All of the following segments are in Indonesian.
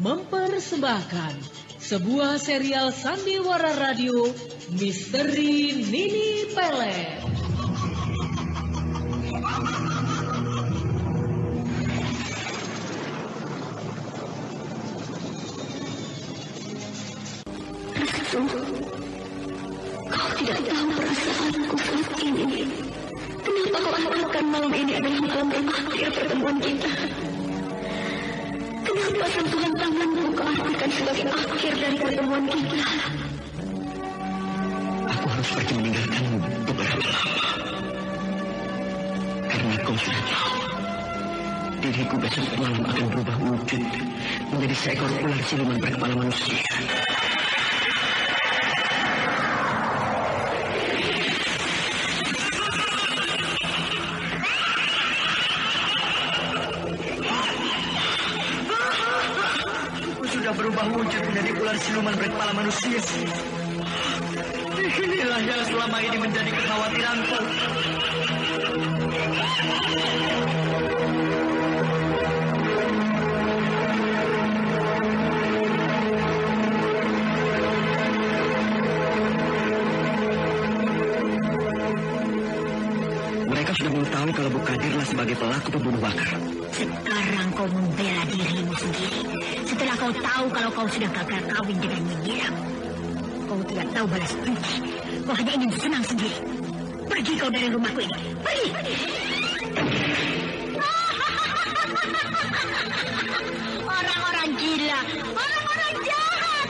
mempersembahkan sebuah serial sandiwara radio Misteri Nini Pelet. Sungguh, kau tidak tahu perasaanku saat ini. Kenapa kau katakan malam ini adalah malam terakhir pertemuan kita? Kenapa sentuhan tanganmu kau artikan sebagai akhir dari pertemuan kita? Aku harus pergi meninggalkanmu beberapa lama. Karena kau sudah tahu, diriku besok malam akan berubah wujud menjadi seekor ular siluman berkepala manusia. Berubah wujud menjadi ular siluman berkepala manusia. Inilah yang selama ini menjadi kekhawatiranku. Mereka sudah mengetahui kalau Bu Kadirlah sebagai pelaku pembunuh Bakar. Sekarang kau membela dirimu sendiri. Setelah kau tahu kalau kau sudah gagal kawin dengan Nyiram. Kau tidak tahu balas budi. Kau hanya ingin senang sendiri. Pergi kau dari rumahku ini. Pergi! Orang-orang gila. Orang-orang jahat.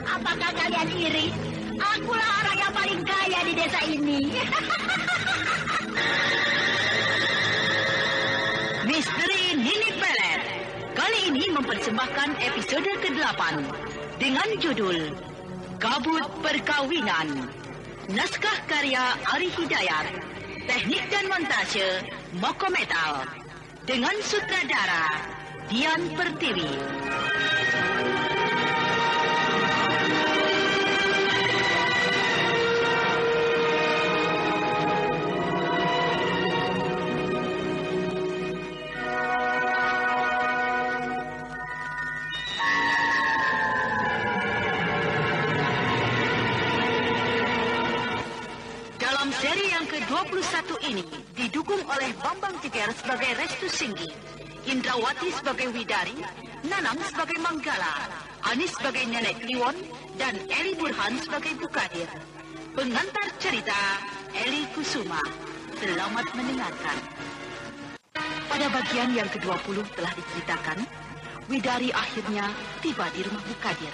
Apakah kalian iri? Akulah orang yang paling kaya di desa ini. Misteri Nini Pelet kali ini mempersembahkan episode ke-8 dengan judul Kabut Perkawinan. Naskah karya Ari Hidayat, teknik dan montase Moko Metal, dengan sutradara Dian Pertiwi. Seri yang ke-21 ini didukung oleh Bambang Tiger sebagai Restu Singgi, Indrawati sebagai Widari, Nanang sebagai Manggala, Anis sebagai Nenek Kliwon, dan Eli Burhan sebagai Bu Kadir. Pengantar cerita Eli Kusuma. Selamat mendengarkan. Pada bagian yang ke-20 telah diceritakan, Widari akhirnya tiba di rumah Bu Kadir,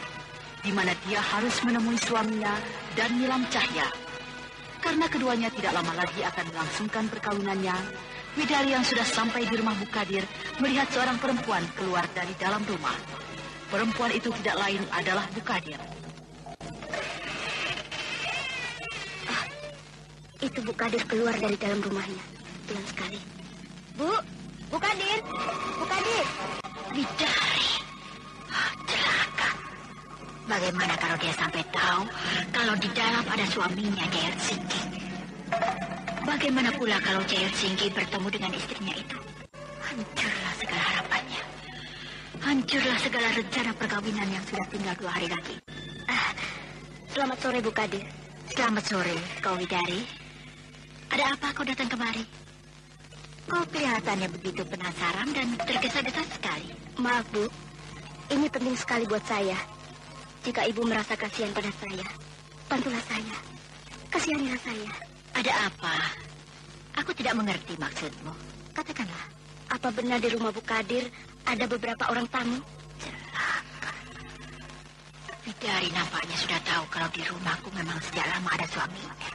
di mana dia harus menemui suaminya dan Nilam Cahya. Karena keduanya tidak lama lagi akan melangsungkan perkawinannya, Widari yang sudah sampai di rumah Bu Kadir melihat seorang perempuan keluar dari dalam rumah. Perempuan itu tidak lain adalah Bu Kadir. Itu Bu Kadir keluar dari dalam rumahnya. Pelan sekali. Bu Kadir, Bu Kadir. Widari. Celaka. Bagaimana kalau dia sampai tahu kalau di dalam ada suaminya, Jayat Singgi? Bagaimana pula kalau Jayat Singgi bertemu dengan istrinya itu? Hancurlah segala harapannya. Hancurlah segala rencana perkawinan yang sudah tinggal 2 hari lagi. Selamat sore, Bu Kadir. Selamat sore, kau Widari. Ada apa kau datang kemari? Kau kelihatannya begitu penasaran dan tergesa-gesa sekali. Maaf, Bu. Ini penting sekali buat saya. Jika Ibu merasa kasihan pada saya, bantulah saya. Kasihanilah saya. Ada apa? Aku tidak mengerti maksudmu. Katakanlah. Apa benar di rumah Bu Kadir ada beberapa orang tamu? Celaka. Widari nampaknya sudah tahu kalau di rumahku memang sejak lama ada suaminya.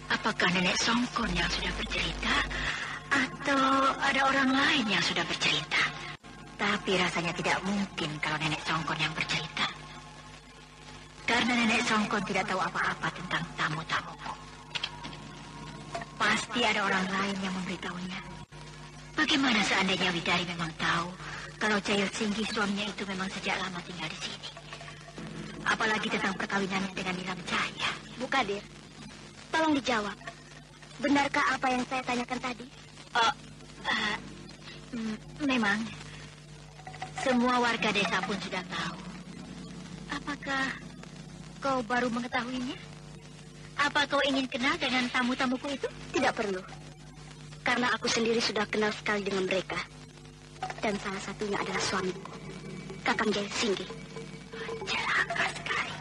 Apakah Nenek Songkon yang sudah bercerita? Atau ada orang lain yang sudah bercerita? Tapi rasanya tidak mungkin kalau Nenek Songkon yang bercerita. Karena Nenek Songkon tidak tahu apa-apa tentang tamu-tamumu. Pasti ada orang lain yang memberitahunya. Bagaimana seandainya Widari memang tahu kalau Jayat Singgi suaminya itu memang sejak lama tinggal di sini? Apalagi tentang perkawinannya dengan Nilam Cahya. Bu Kadir, tolong dijawab. Benarkah apa yang saya tanyakan tadi? Memang Semua warga desa pun sudah tahu. Apakah kau baru mengetahuinya? Apa kau ingin kenal dengan tamu-tamuku itu? Tidak perlu. Karena aku sendiri sudah kenal sekali dengan mereka. Dan salah satunya adalah suamiku, Kakang Jaya Singgi. Celaka sekali.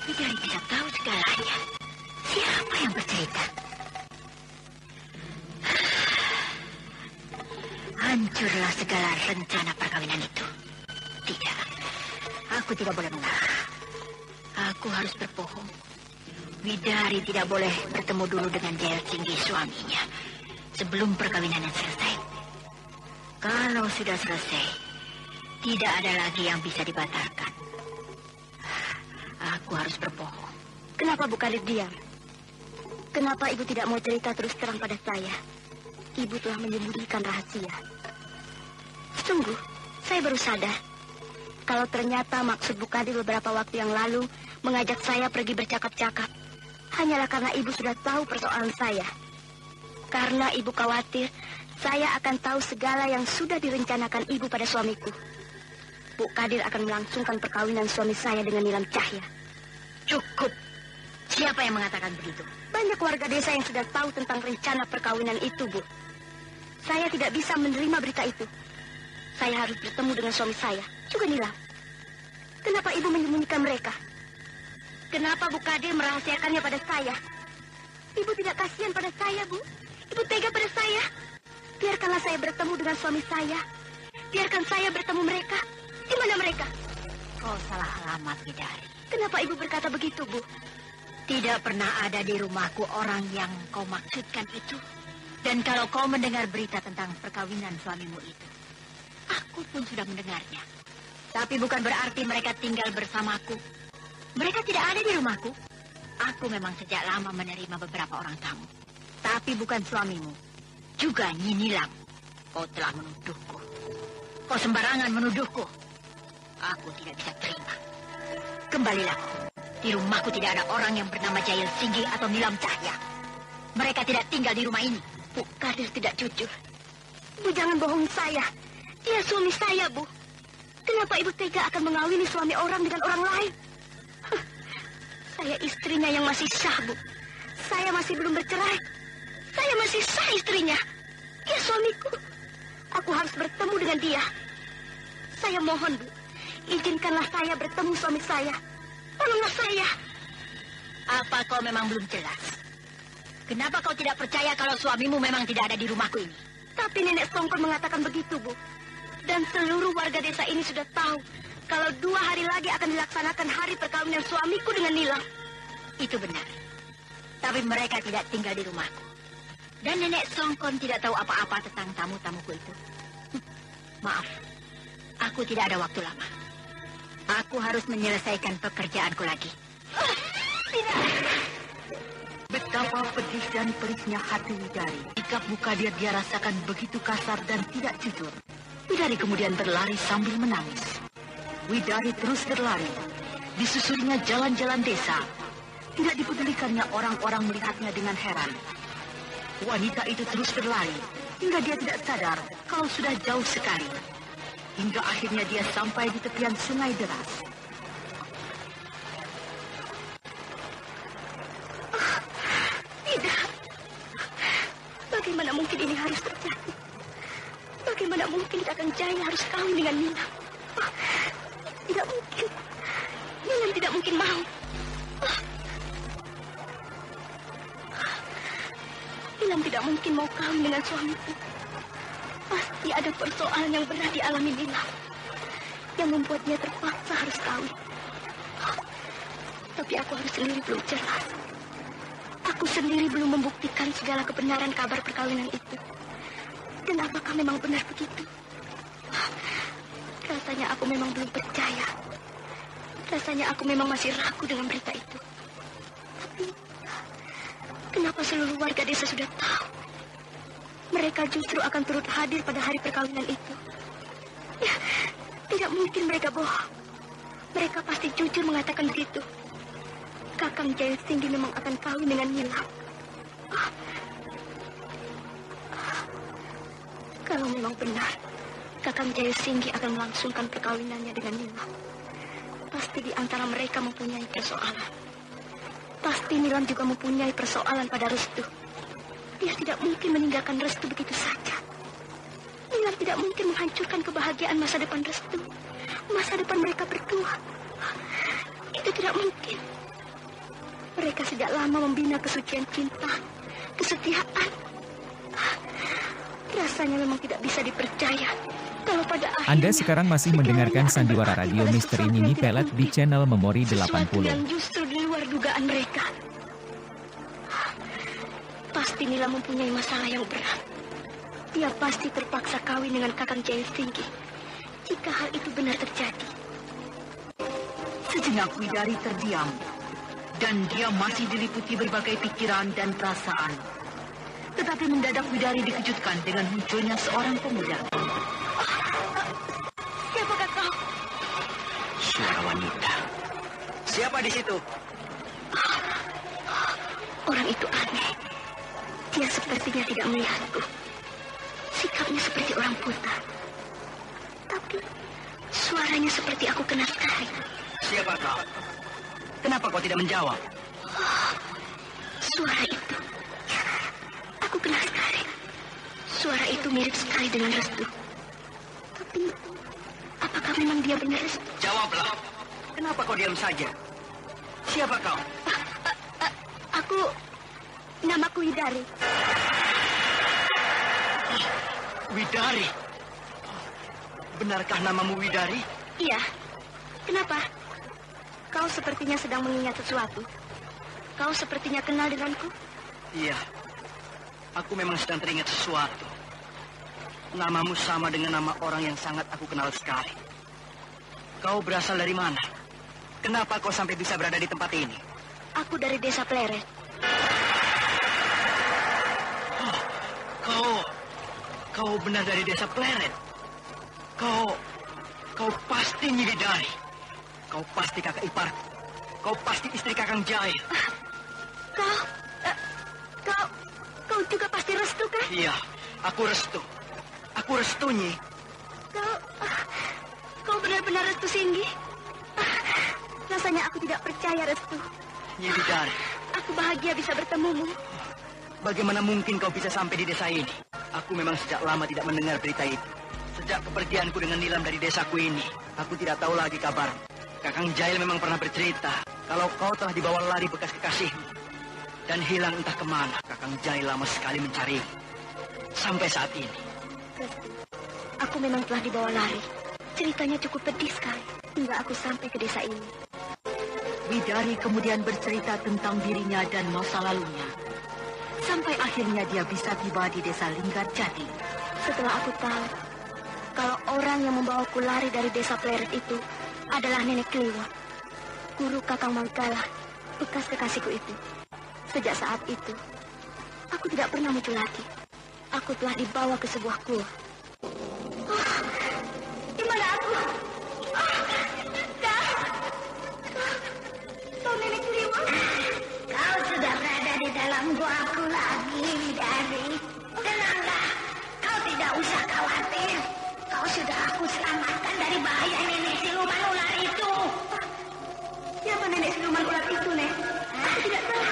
Widari tidak tahu segalanya. Siapa yang bercerita? Hancurlah segala rencana perkawinan itu. Tidak. Aku tidak boleh mengalah. Aku harus berbohong. Widari tidak boleh bertemu dulu dengan Jaya Singgi suaminya sebelum perkawinannya selesai. Kalau sudah selesai, tidak ada lagi yang bisa dibatalkan. Aku harus berbohong. Kenapa Bu Kadir diam? Kenapa Ibu tidak mau cerita terus terang pada saya? Ibu telah menyembunyikan rahasia. Sungguh, saya baru sadar kalau ternyata maksud Bu Kadir beberapa waktu yang lalu mengajak saya pergi bercakap-cakap hanyalah karena Ibu sudah tahu persoalan saya. Karena Ibu khawatir saya akan tahu segala yang sudah direncanakan Ibu pada suamiku. Bu Kadir akan melangsungkan perkawinan suami saya dengan Nilam Cahya. Cukup. Siapa yang mengatakan begitu? Banyak warga desa yang sudah tahu tentang rencana perkawinan itu, Bu. Saya tidak bisa menerima berita itu. Saya harus bertemu dengan suami saya, juga Nilam. Kenapa Ibu menyembunyikan mereka? Kenapa Bu Kadir merahasiakannya pada saya? Ibu tidak kasihan pada saya, Bu. Ibu tega pada saya. Biarkanlah saya bertemu dengan suami saya. Biarkan saya bertemu mereka. Di mana mereka? Kau salah alamat, Widari. Kenapa Ibu berkata begitu, Bu? Tidak pernah ada di rumahku orang yang kau maksudkan itu. Dan kalau kau mendengar berita tentang perkawinan suamimu itu, aku pun sudah mendengarnya. Tapi bukan berarti mereka tinggal bersamaku. Mereka tidak ada di rumahku. Aku memang sejak lama menerima beberapa orang tamu. Tapi bukan suamimu. Juga Nyi Nilam. Kau telah menuduhku. Kau sembarangan menuduhku. Aku tidak bisa terima. Kembalilah. Di rumahku tidak ada orang yang bernama Jaya Singgi atau Nilam Cahya. Mereka tidak tinggal di rumah ini. Bu Kadir tidak jujur. Bu jangan bohongi saya. Dia suami saya, Bu. Kenapa Ibu tega akan mengawini suami orang dengan orang lain? Saya istrinya yang masih sah, Bu. Saya masih belum bercerai. Saya masih sah istrinya. Dia suamiku. Aku harus bertemu dengan dia. Saya mohon, Bu. Izinkanlah saya bertemu suami saya. Tolonglah saya. Apa kau memang belum jelas? Kenapa kau tidak percaya kalau suamimu memang tidak ada di rumahku ini? Tapi Nenek Songkon mengatakan begitu, Bu. Dan seluruh warga desa ini sudah tahu kalau 2 hari lagi akan dilaksanakan hari perkawinan suamiku dengan Nilam. Itu benar. Tapi mereka tidak tinggal di rumahku. Dan Nenek Songkon tidak tahu apa-apa tentang tamu-tamuku itu. Maaf, aku tidak ada waktu lama. Aku harus menyelesaikan pekerjaanku lagi. Tidak. Betapa pedih dan perihnya hati Widari. Sikap Bu Kadir dia rasakan begitu kasar dan tidak jujur. Widari kemudian berlari sambil menangis. Widari terus berlari. Disusulinya jalan-jalan desa. Tidak dipedulikannya orang-orang melihatnya dengan heran. Wanita itu terus berlari hingga dia tidak sadar kalau sudah jauh sekali. Hingga akhirnya dia sampai di tepian sungai deras. Tidak. Bagaimana mungkin ini harus terjadi? Bagaimana mungkin Kakang Jaya harus kawin dengan Nilam? Tidak mungkin. Nilam tidak mungkin mau. Nilam tidak mungkin mau kawin dengan suamiku. Pasti ada persoalan yang berat dialami Nilam yang membuat dia terpaksa harus kawin. Tapi aku harus sendiri belum jelas. Aku sendiri belum membuktikan segala kebenaran kabar perkawinan itu. Dan apakah memang benar begitu? Rasanya aku memang belum percaya. Rasanya aku memang masih ragu dengan berita itu. Tapi kenapa seluruh warga desa sudah tahu? Mereka justru akan turut hadir pada hari perkawinan itu. Ya, tidak mungkin mereka bohong. Mereka pasti jujur mengatakan begitu. Kakang Jaya Singgi memang akan kawin dengan Nilam. Kalau memang benar, Kakang Jaya Singgi akan melangsungkan perkawinannya dengan Nilam. Pasti di antara mereka mempunyai persoalan. Pasti Nilam juga mempunyai persoalan pada Restu. Dia tidak mungkin meninggalkan Restu begitu saja. Nilam tidak mungkin menghancurkan kebahagiaan masa depan Restu. Masa depan mereka berdua. Itu tidak mungkin. Mereka sejak lama membina kesucian cinta, kesetiaan. Rasanya memang tidak bisa dipercaya. Kalau pada akhirnya, Anda sekarang masih mendengarkan Sandiwara Radio Misteri Nini Pelet di channel Memori sesuatu 80. yang justru di luar dugaan mereka. Pasti Nila mempunyai masalah yang berat. Dia pasti terpaksa kawin dengan Kakang Jaya Singgi. Jika hal itu benar terjadi. Sejenak Widari terdiam, dan dia masih diliputi berbagai pikiran dan perasaan. Tetapi mendadak Widari dikejutkan dengan munculnya seorang pemuda. Siapakah kau? Suara wanita. Siapa di situ? Orang itu aneh. Dia sepertinya tidak melihatku. Sikapnya seperti orang buta. Tapi suaranya seperti aku kenal sekali. Siapa kau? Kenapa kau tidak menjawab? Suara itu. Aku kenal sekali. Suara itu mirip sekali dengan Restu. Tapi apakah memang dia benar Restu? Jawablah. Kenapa kau diam saja? Siapa kau? Aku... Namaku Widari. Widari. Benarkah namamu Widari? Iya. Kenapa? Kau sepertinya sedang mengingat sesuatu. Kau sepertinya kenal denganku. Iya. Aku memang sedang teringat sesuatu. Namamu sama dengan nama orang yang sangat aku kenal sekali. Kau berasal dari mana? Kenapa kau sampai bisa berada di tempat ini? Aku dari desa Pleret. Kau benar dari desa Pleret. Kau pasti Nyi Widari. Kau pasti kakak iparku. Kau pasti istri Kakang Jaya. Kau juga pasti Restu kan? Iya, aku Restu. Aku Restu, Nyi. Kau benar-benar Restu Singgi? Rasanya aku tidak percaya, Restu. Nyi Widari. Aku bahagia bisa bertemumu. Bagaimana mungkin kau bisa sampai di desa ini? Aku memang sejak lama tidak mendengar berita itu. Sejak kepergianku dengan Nilam dari desaku ini, aku tidak tahu lagi kabar. Kakang Jaya memang pernah bercerita kalau kau telah dibawa lari bekas kekasihmu dan hilang entah kemana. Kakang Jaya lama sekali mencari sampai saat ini. Restu, aku memang telah dibawa lari. Ceritanya cukup pedih sekali hingga aku sampai ke desa ini. Widari kemudian bercerita tentang dirinya dan masa lalunya. Sampai akhirnya dia bisa tiba di desa Linggarjati. Setelah aku tahu kalau orang yang membawaku lari dari desa Pleret itu adalah Nenek Kliwon, guru Kakang Manggala, bekas kekasihku itu. Sejak saat itu, aku tidak pernah muncul lagi. Aku telah dibawa ke sebuah gua. Di mana aku? Kau Nenek Kliwon? Kau sudah berada di dalam goaku lagi, Widari. Tenanglah, kau tidak usah khawatir. Kau sudah aku selamatkan dari bahaya nenek siluman ular itu. Siapa nenek siluman ular itu, Nek? Aku tidak tahu.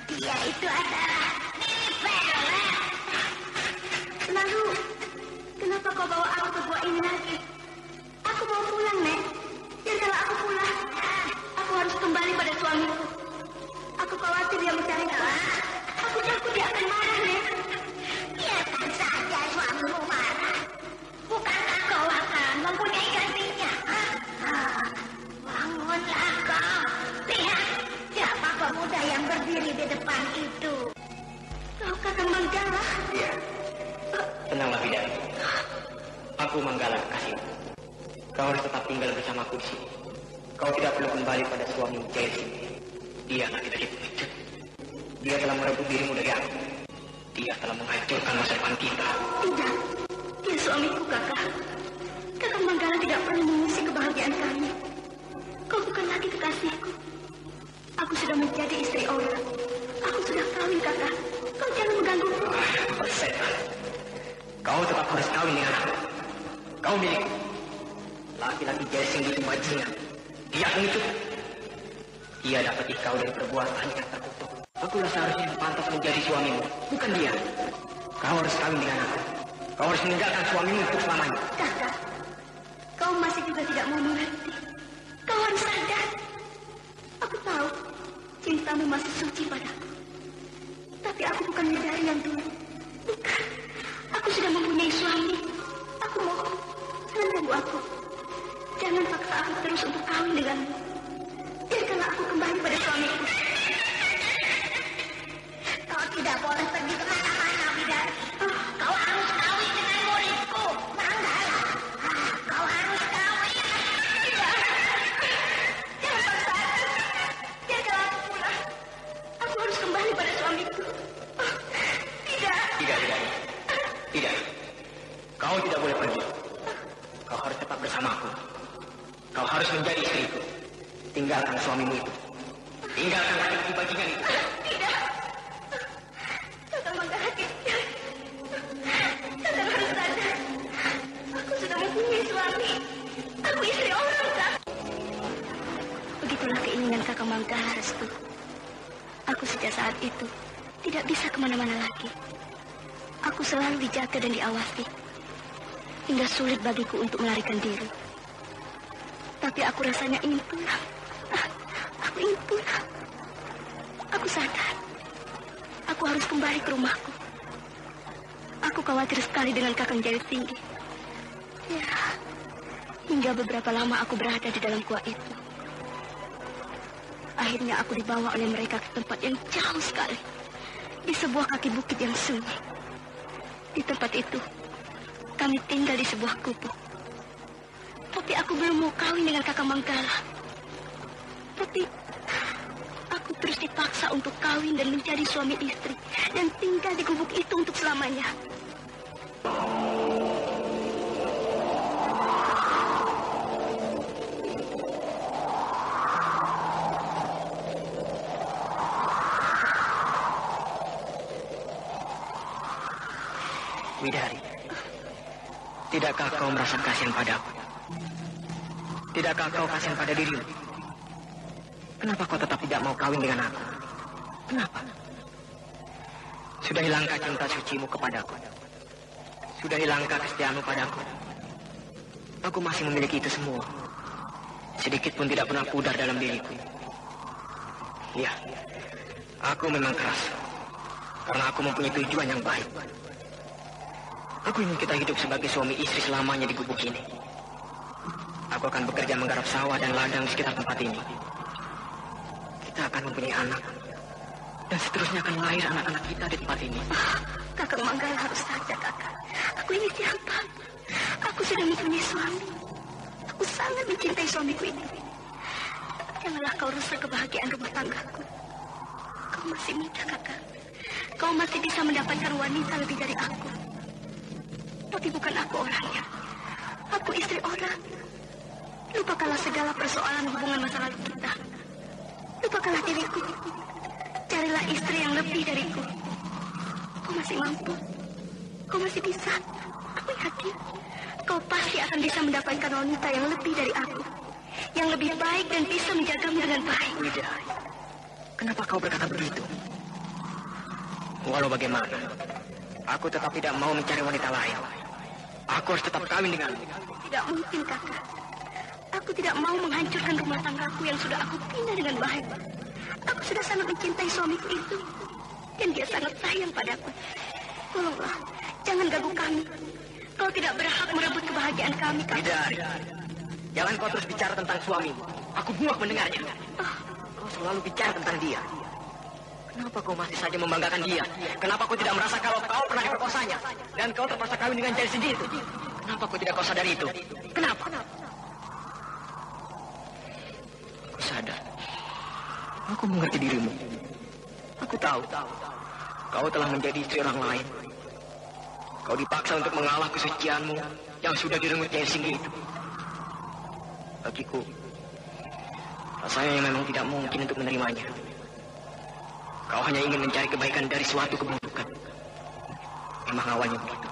Dia itu adalah Nini Pelet. Lalu, kenapa kau bawa aku ke gua ini lagi? Aku mau pulang, Nek. Biarkanlah aku pulang. Aku harus kembali pada suamiku. Aku khawatir dia mencari aku. Aku takut dia akan marah, Nek. Biarkan saja suamimu marah. Bukankah kau akan mempunyai gantinya? Bangunlah kau. Lihat, siapa pemuda yang berdiri di depan itu? Kau Kakang Manggala. Iya. Tenanglah, Widari. Aku Manggala kekasihmu. Kau harus tetap tinggal bersamaku di sini. Kau tidak perlu kembali pada suami Jaya Singgi. Dia akan tidak dipengecut. Dia telah merebut dirimu dari aku. Dia telah menghancurkan masa depan kita. Tidak, dia suamiku, Kakak. Kakang Manggala tidak perlu mengusik kebahagiaan kami. Kau bukan lagi kekasihku. Aku sudah menjadi istri orang. Aku sudah kawin, Kakak. Kau jangan menggangguku. Setan. Kau tetap harus kawin dengan aku. Kau milikku. Laki-laki Jaya Singgi itu bajingan. Dia pengecut. Dia dapat kau dari perbuatan yang terkutuk. Akulah seharusnya yang pantas menjadi suamimu, bukan dia. Kau harus kawin dengan aku. Kau harus meninggalkan suamimu untuk selamanya. Kakak, kau masih juga tidak mau mengerti. Kau harus sadar. Aku tahu cintamu masih suci padaku. Tapi aku bukan Widari yang dulu. Bukan. Aku sudah mempunyai suami. Aku mohon, jangan ganggu aku. Jangan paksa aku terus untuk kawin denganmu. Biarkanlah aku kembali pada suamiku. Kau tidak boleh pergi kemana-mana, Widari. Kau harus kawin dengan muridku, Manggala. Kau harus kawin. Tidak. Jangan paksa aku. Biarkanlah aku pulang. Aku harus kembali pada suamiku. Tidak. Tidak. Kau tidak boleh pergi. Kau harus tetap bersamaku. Kau harus menjadi istriku. Tinggalkan suamimu itu. Tinggalkan laki-laki bajingan itu. Tidak. Kakak Manggala tidak. Kakak harus sadar. Aku sudah mempunyai suami. Aku istri orang, Kak. Begitulah keinginan Kakak Manggala, Restu. Aku sejak saat itu tidak bisa kemana-mana lagi. Aku selalu dijaga dan diawasi. Hingga sulit bagiku untuk melarikan diri. Tapi aku rasanya ingin pulang. Aku ingin pulang. Aku sadar. Aku harus kembali ke rumahku. Aku khawatir sekali dengan Kakang Jaya Singgi. Ya, hingga beberapa lama aku berada di dalam gua itu. Akhirnya aku dibawa oleh mereka ke tempat yang jauh sekali. Di sebuah kaki bukit yang sunyi. Di tempat itu, kami tinggal di sebuah gubuk. Tapi aku belum mau kawin dengan Kakang Manggala. Tapi aku terus dipaksa untuk kawin dan menjadi suami istri. Dan tinggal di gubuk itu untuk selamanya. Widari, tidakkah kau merasa kasihan padaku? Tidakkah kau kasihan pada dirimu? Kenapa kau tetap tidak mau kawin dengan aku? Kenapa? Sudah hilangkah cinta sucimu kepadaku? Sudah hilangkah kesetiaanmu padaku? Aku masih memiliki itu semua. Sedikit pun tidak pernah pudar dalam diriku. Ya, aku memang keras. Karena aku mempunyai tujuan yang baik. Aku ingin kita hidup sebagai suami istri selamanya di gubuk ini. Aku akan bekerja menggarap sawah dan ladang di sekitar tempat ini. Kita akan mempunyai anak. Dan seterusnya akan lahir anak-anak kita di tempat ini. Kakang Manggala harus sadar, Kakak. Aku ini siapa? Aku sudah mempunyai suami. Aku sangat mencintai suamiku ini. Janganlah kau rusak kebahagiaan rumah tanggaku. Kau masih muda, Kakak. Kau masih bisa mendapatkan wanita lebih dari aku. Tapi bukan aku orangnya. Aku istri orang. Lupakanlah segala persoalan hubungan masa lalu kita. Lupakanlah diriku. Carilah istri yang lebih dariku. Kau masih mampu. Kau masih bisa. Aku yakin. Kau pasti akan bisa mendapatkan wanita yang lebih dari aku. Yang lebih baik dan bisa menjagamu dengan baik. Widari, kenapa kau berkata begitu? Walau bagaimana, aku tetap tidak mau mencari wanita lain. Aku harus tetap kawin denganmu. Tidak mungkin, Kakak. Aku tidak mau menghancurkan rumah tanggaku yang sudah aku bina dengan baik. Aku sudah sangat mencintai suamiku itu. Dan dia sangat sayang padaku. Tolonglah, jangan ganggu kami. Kau tidak berhak merebut kebahagiaan kami, Kakak. Widari, jangan kau terus bicara tentang suamimu. Aku muak mendengarnya. Kau selalu bicara tentang dia. Kenapa kau masih saja membanggakan dia? Kenapa kau tidak merasa kalau kau pernah diperkosanya? Dan kau terpaksa kawin dengan Jaya Singgi itu? Kenapa kau tidak kau sadari itu? Kenapa? Aku sadar. Aku mengerti dirimu. Aku tahu. Kau telah menjadi istri orang lain. Kau dipaksa untuk mengalah kesucianmu yang sudah direnggut Jaya Singgi itu. Bagiku, rasanya memang tidak mungkin untuk menerimanya. Kau hanya ingin mencari kebaikan dari suatu keburukan. Memang awalnya begitu.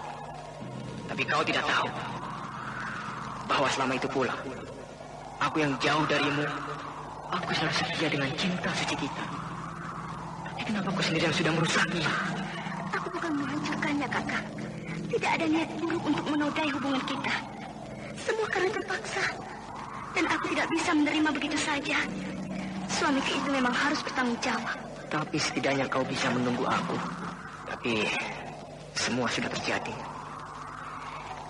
Tapi kau tidak tahu bahwa selama itu pula aku yang jauh darimu, aku selalu setia dengan cinta suci kita. Tapi kenapa kau sendiri yang sudah merusaknya? Aku bukan menghancurkannya, Kakak. Tidak ada niat buruk untuk menodai hubungan kita. Semua karena terpaksa. Dan aku tidak bisa menerima begitu saja. Suamiku itu memang harus bertanggung jawab. Tapi setidaknya kau bisa menunggu aku. Tapi semua sudah terjadi.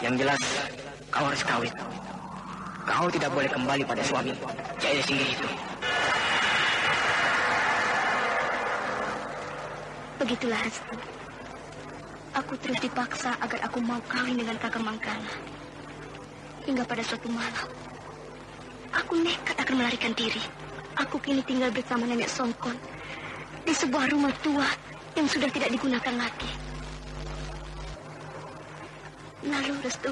Yang jelas, kau harus kawin. Kau tidak boleh kembali pada suami Jaya Singgi itu. Begitulah, Restu. Aku terus dipaksa agar aku mau kawin dengan Kakang Manggala. Hingga pada suatu malam, aku nekat akan melarikan diri. Aku kini tinggal bersama Nenek Songkon di sebuah rumah tua yang sudah tidak digunakan lagi. Lalu, Restu,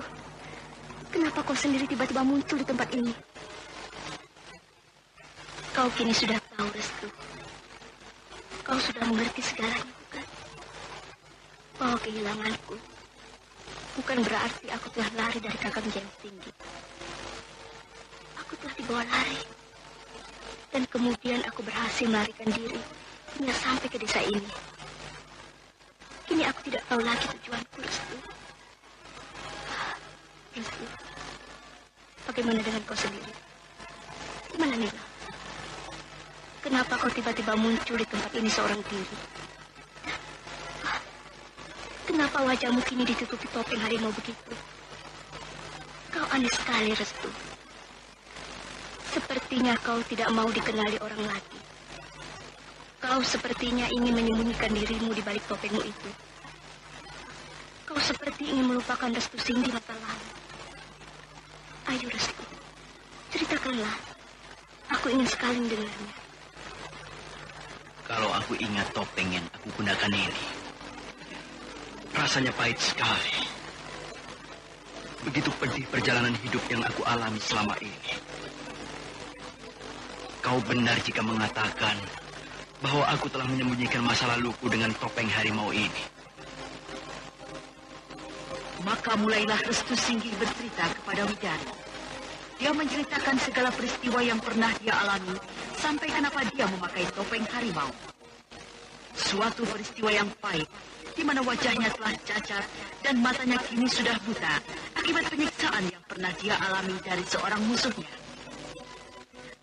kenapa kau sendiri tiba-tiba muncul di tempat ini? Kau kini sudah tahu, Restu. Kau sudah mengerti segalanya, bukan? Bahwa kehilanganku bukan berarti aku telah lari dari Kakang Jaya Singgi. Aku telah dibawa lari. Dan kemudian aku berhasil melarikan diri hingga sampai ke desa ini. Kini aku tidak tahu lagi tujuanku, Restu. Restu, bagaimana dengan kau sendiri? Di mana Nila? Kenapa kau tiba-tiba muncul di tempat ini seorang diri? Kenapa wajahmu kini ditutupi topeng harimau begitu? Kau aneh sekali, Restu. Sepertinya kau tidak mau dikenali orang lagi. Kau sepertinya ingin menyembunyikan dirimu di balik topengmu itu. Kau seperti ingin melupakan Restu Singgi masa lalu. Ayo, Restu, ceritakanlah. Aku ingin sekali mendengarnya. Kalau aku ingat topeng yang aku gunakan ini, rasanya pahit sekali. Begitu pedih perjalanan hidup yang aku alami selama ini. Kau benar jika mengatakan bahwa aku telah menyembunyikan masa laluku dengan topeng harimau ini. Maka mulailah Restu Singgi bercerita kepada Widari. Dia menceritakan segala peristiwa yang pernah dia alami, sampai kenapa dia memakai topeng harimau. Suatu peristiwa yang pahit, di mana wajahnya telah cacat dan matanya kini sudah buta, akibat penyiksaan yang pernah dia alami dari seorang musuhnya.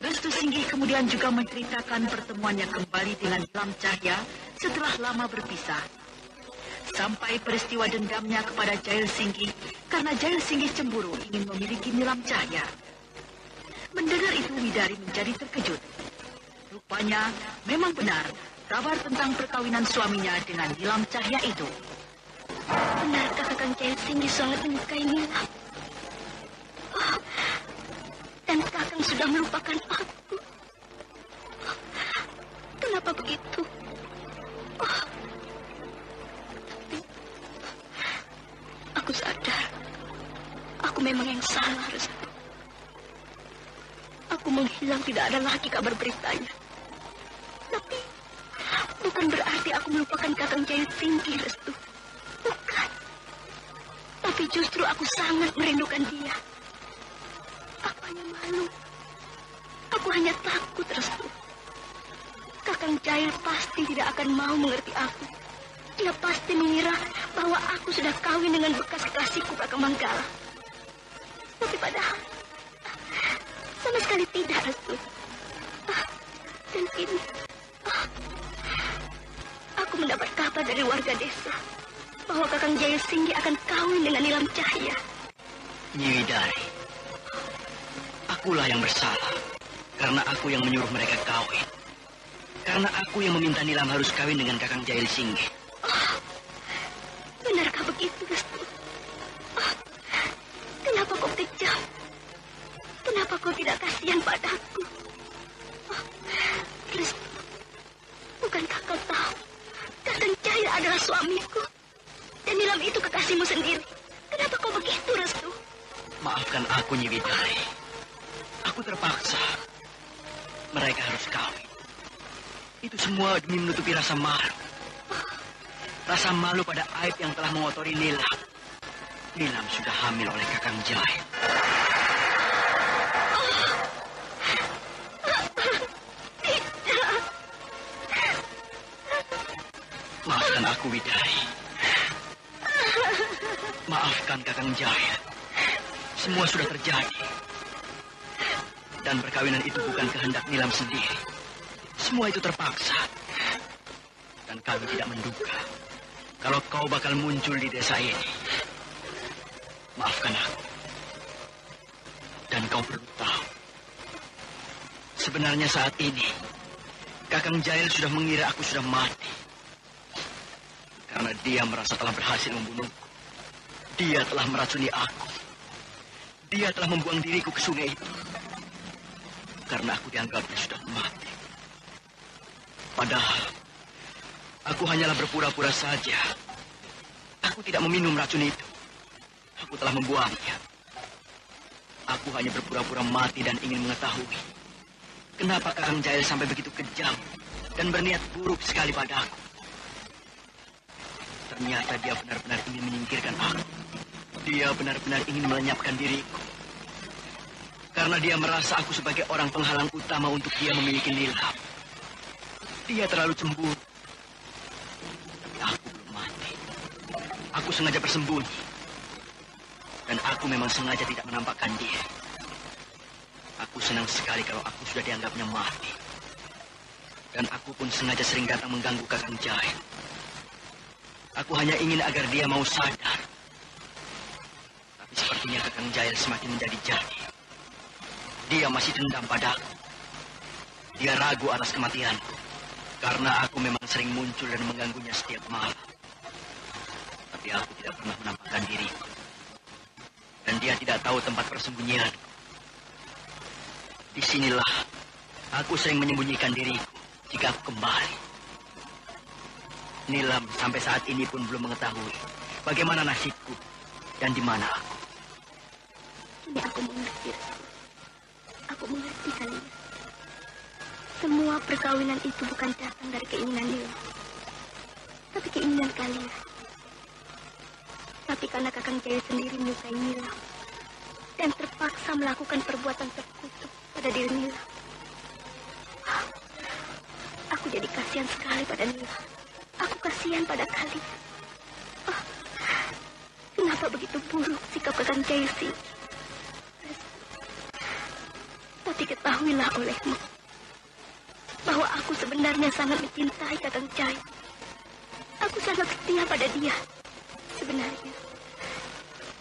Restu Singgi kemudian juga menceritakan pertemuannya kembali dengan Nilam Cahya setelah lama berpisah. Sampai peristiwa dendamnya kepada Jail Singgi karena Jail Singgi cemburu ingin memiliki Nilam Cahya. Mendengar itu Widari menjadi terkejut. Rupanya memang benar kabar tentang perkawinan suaminya dengan Nilam Cahya itu. Benarkah Kakang Jail Singgi sangat menyukai Nilam? Oh, dan Kakang sudah melupakan aku. Oh, kenapa begitu? Oh, aku sadar. Aku memang yang salah, Restu. Aku menghilang, tidak ada lagi kabar beritanya. Tapi bukan berarti aku melupakan Kakang Jaya Singgi, Restu. Bukan. Tapi justru aku sangat merindukan dia. Aku hanya malu. Aku hanya takut, Restu. Kakang Jaya pasti tidak akan mau mengerti aku. Dia pasti mengira bahwa aku sudah kawin dengan bekas kekasihku Kakang Manggala. Tapi padahal sama sekali tidak, Restu. Dan kini aku mendapat kabar dari warga desa bahwa Kakang Jaya Singgi akan kawin dengan Nilam Cahya. Nyi Widari, akulah yang bersalah karena aku yang menyuruh mereka kawin. Karena aku yang meminta Nilam harus kawin dengan Kakang Jaya Singgi. Benarkah begitu, Restu? Kenapa kau kejam? Kenapa kau tidak kasihan padaku? Restu, bukankah kau tahu Kakang Jaya adalah suamiku? Dan Nilam itu kekasihmu sendiri. Kenapa kau begitu, Restu? Maafkan aku, Nyi Widari. Aku terpaksa. Mereka harus kawin. Itu semua demi menutupi rasa malu. Rasa malu pada aib yang telah mengotori Nilam. Nilam sudah hamil oleh Kakang Jail. Maafkan aku, Widari. Maafkan Kakang Jail. Semua sudah terjadi. Dan perkawinan itu bukan kehendak Nilam sendiri. Semua itu terpaksa. Dan kami tidak menduga kalau kau bakal muncul di desa ini. Maafkan aku. Dan kau perlu tahu. Sebenarnya saat ini, Kakang Jail sudah mengira aku sudah mati. Karena dia merasa telah berhasil membunuhku. Dia telah meracuni aku. Dia telah membuang diriku ke sungai itu. Karena aku dianggapnya sudah mati. Padahal, aku hanyalah berpura-pura saja. Aku tidak meminum racun itu. Aku telah membuangnya. Aku hanya berpura-pura mati dan ingin mengetahui kenapa Kakang Jail sampai begitu kejam dan berniat buruk sekali padaku. Ternyata dia benar-benar ingin menyingkirkan aku. Dia benar-benar ingin melenyapkan diriku. Karena dia merasa aku sebagai orang penghalang utama untuk dia memiliki Nilam. Dia terlalu cemburu. Tapi aku belum mati. Aku sengaja bersembunyi. Dan aku memang sengaja tidak menampakkan diri. Aku senang sekali kalau aku sudah dianggapnya mati. Dan aku pun sengaja sering datang mengganggu Kakang Jail. Aku hanya ingin agar dia mau sadar. Tapi sepertinya Kakang Jail semakin menjadi-jadi. Dia masih dendam padaku. Dia ragu atas kematianku. Karena aku memang sering muncul dan mengganggunya setiap malam. Tapi aku tidak pernah menampakkan diriku. Dan dia tidak tahu tempat persembunyian. Disinilah aku sering menyembunyikan diriku jika aku kembali. Nilam sampai saat ini pun belum mengetahui bagaimana nasibku dan di mana aku. Kini aku mengerti. Aku mengerti kalian. Semua perkawinan itu bukan datang dari keinginan Nilam, tapi keinginan kalian. Tapi karena Kakang Jail sendiri menyukai Nilam dan terpaksa melakukan perbuatan terkutuk pada diri Nilam. Aku jadi kasihan sekali pada Nilam. Aku kasihan pada kalian. Kenapa begitu buruk sikap Kakang Jail sih? Tapi ketahuilah olehmu bahwa aku sebenarnya sangat mencintai Kakang Jail. Aku sangat setia pada dia. Sebenarnya,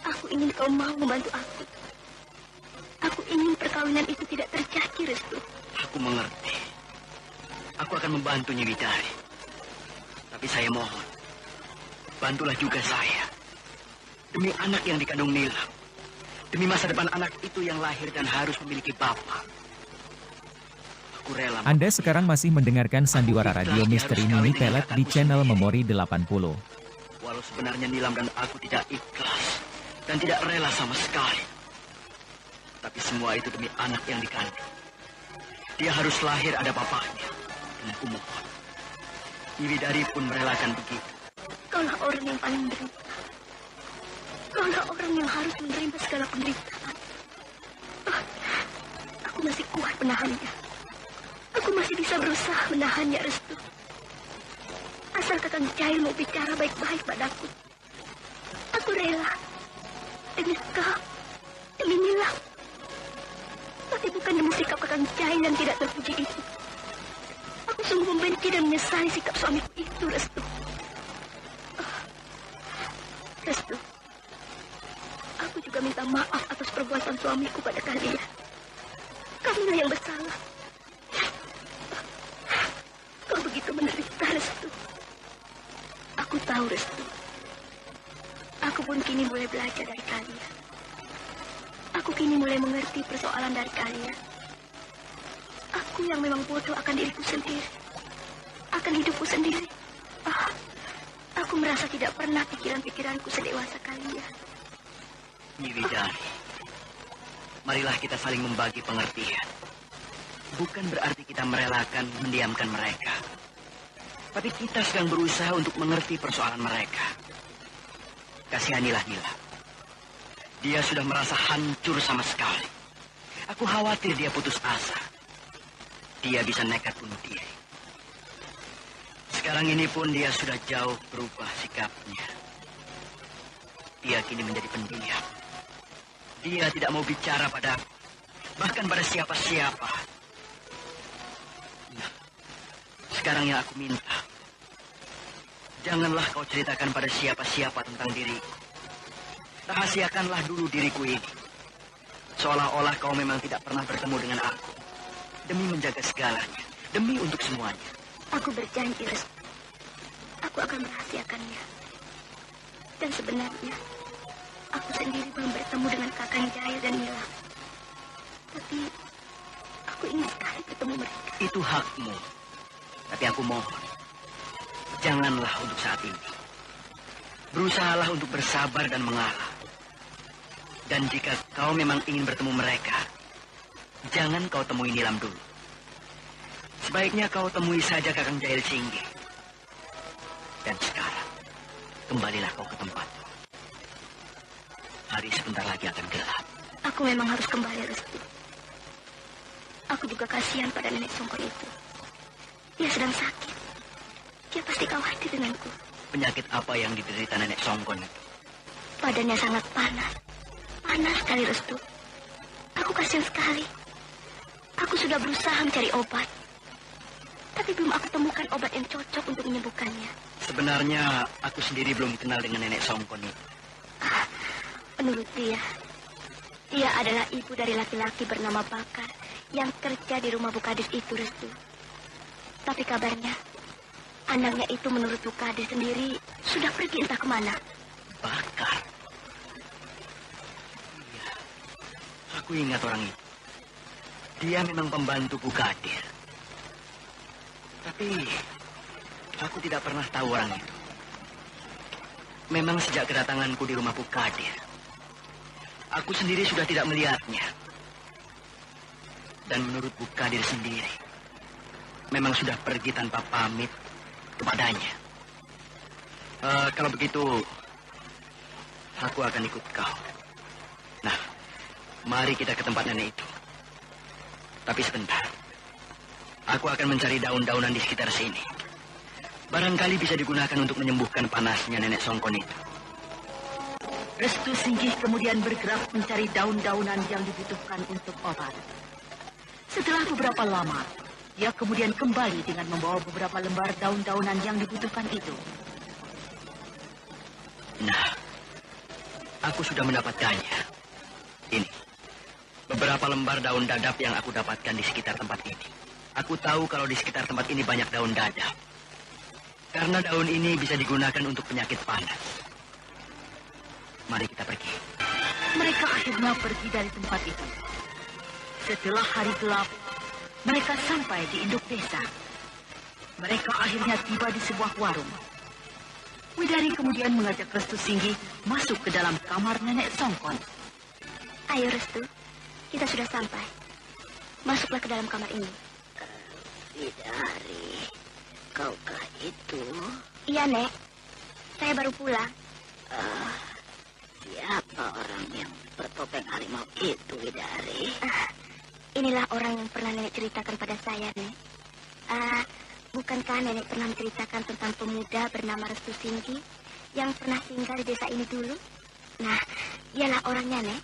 aku ingin kau mau membantu aku. Aku ingin perkawinan itu tidak terjadi, Restu. Aku mengerti. Aku akan membantu Nyi Widari. Tapi saya mohon, bantulah juga saya. Demi anak yang dikandung Nilam. Demi masa depan anak itu yang lahir dan harus memiliki bapak. Aku rela. Anda sekarang masih mendengarkan Sandiwara Radio Misteri Nini Pelet di channel Memori 80. Walau sebenarnya Nilam dan aku tidak ikhlas dan tidak rela sama sekali. Tapi semua itu demi anak yang dikandung. Dia harus lahir ada bapaknya. Dan aku mohon. Nyi Widari pun merelakan begitu. Kaulah orang yang paling menderita. Kaulah orang yang harus menerima segala penderitaan. Aku masih kuat menahannya. Aku masih bisa berusaha menahannya, Restu. Asal Kakang Jail mau bicara baik-baik padaku. Aku rela. Demi kau. Demi Nilam. Tapi bukan demi sikap Kakang Jail yang tidak terpuji itu. Aku sungguh membenci dan menyesali sikap suamiku itu, Restu. Restu. Aku juga minta maaf atas perbuatan suamiku pada kalian. Kamilah yang bersalah. Kau begitu menderita, Restu. Aku tahu, Restu. Aku pun kini mulai belajar dari kalian. Aku kini mulai mengerti persoalan dari kalian. Aku yang memang bodoh akan diriku sendiri. Akan hidupku sendiri. Aku merasa tidak pernah pikiran-pikiranku sedewasa kalian. Nyi Widari, marilah kita saling membagi pengertian. Bukan berarti kita merelakan mendiamkan mereka. Tapi kita sedang berusaha untuk mengerti persoalan mereka. Kasihanilah Nilam. Dia sudah merasa hancur sama sekali. Aku khawatir dia putus asa. Dia bisa nekat bunuh diri. Sekarang ini pun dia sudah jauh berubah sikapnya. Dia kini menjadi pendiam. Dia tidak mau bicara padaku, bahkan pada siapa-siapa. Nah, sekarang yang aku minta, janganlah kau ceritakan pada siapa-siapa tentang diriku. Rahasiakanlah dulu diriku ini. Seolah-olah kau memang tidak pernah bertemu dengan aku. Demi menjaga segalanya. Demi untuk semuanya. Aku berjanji, Restu. Aku akan merahasiakannya. Dan sebenarnya, aku sendiri belum bertemu dengan Kakang Jaya dan Nila. Tapi, aku ingin sekali bertemu mereka. Itu hakmu. Tapi aku mohon, janganlah untuk saat ini. Berusahalah untuk bersabar dan mengalah. Dan jika kau memang ingin bertemu mereka, jangan kau temui Nilam dulu. Sebaiknya kau temui saja Kakang Jail Singgi. Dan sekarang, kembalilah kau ke tempatmu. Hari sebentar lagi akan gelap. Aku memang harus kembali, Restu. Aku juga kasihan pada nenek Songkon itu. Dia sedang sakit. Dia pasti khawatir denganku. Penyakit apa yang diderita nenek Songkon itu? Badannya sangat panas. Panas sekali, Restu. Aku kasihan sekali. Aku sudah berusaha mencari obat. Tapi belum aku temukan obat yang cocok untuk menyembuhkannya. Sebenarnya aku sendiri belum kenal dengan nenek Songkon itu. Menurut dia adalah ibu dari laki-laki bernama Bakar yang kerja di rumah Bukadis itu, Restu. Tapi kabarnya, anaknya itu menurut Bukadis sendiri sudah pergi entah kemana. Bakar? Iya, aku ingat orang itu. Dia memang pembantu Bukadir. Tapi aku tidak pernah tahu orang itu. Memang sejak kedatanganku di rumah Bukadir, aku sendiri sudah tidak melihatnya. Dan menurut Bukadir sendiri, memang sudah pergi tanpa pamit kepadanya. Kalau begitu, aku akan ikut kau. Nah, mari kita ke tempat nenek itu. Tapi sebentar. Aku akan mencari daun-daunan di sekitar sini. Barangkali bisa digunakan untuk menyembuhkan panasnya nenek Songkon itu. Restu Singgih kemudian bergerak mencari daun-daunan yang dibutuhkan untuk obat. Setelah beberapa lama, dia kemudian kembali dengan membawa beberapa lembar daun-daunan yang dibutuhkan itu. Nah, aku sudah mendapatkannya. Ini, beberapa lembar daun dadap yang aku dapatkan di sekitar tempat ini. Aku tahu kalau di sekitar tempat ini banyak daun dadap. Karena daun ini bisa digunakan untuk penyakit panas. Mari kita pergi. Mereka akhirnya pergi dari tempat itu. Setelah hari gelap, mereka sampai di induk desa. Mereka akhirnya tiba di sebuah warung. Widari kemudian mengajak Restu Singgih masuk ke dalam kamar nenek Songkon. Ayo, Restu. Kita sudah sampai. Masuklah ke dalam kamar ini. Widari, kaukah itu? Iya, Nek. Saya baru pulang. Siapa orang yang bertopeng harimau itu, Widari? Inilah orang yang pernah Nenek ceritakan pada saya, Nek. Bukankah Nenek pernah menceritakan tentang pemuda bernama Restu Singgi yang pernah tinggal di desa ini dulu? Nah, dialah orangnya, Nek.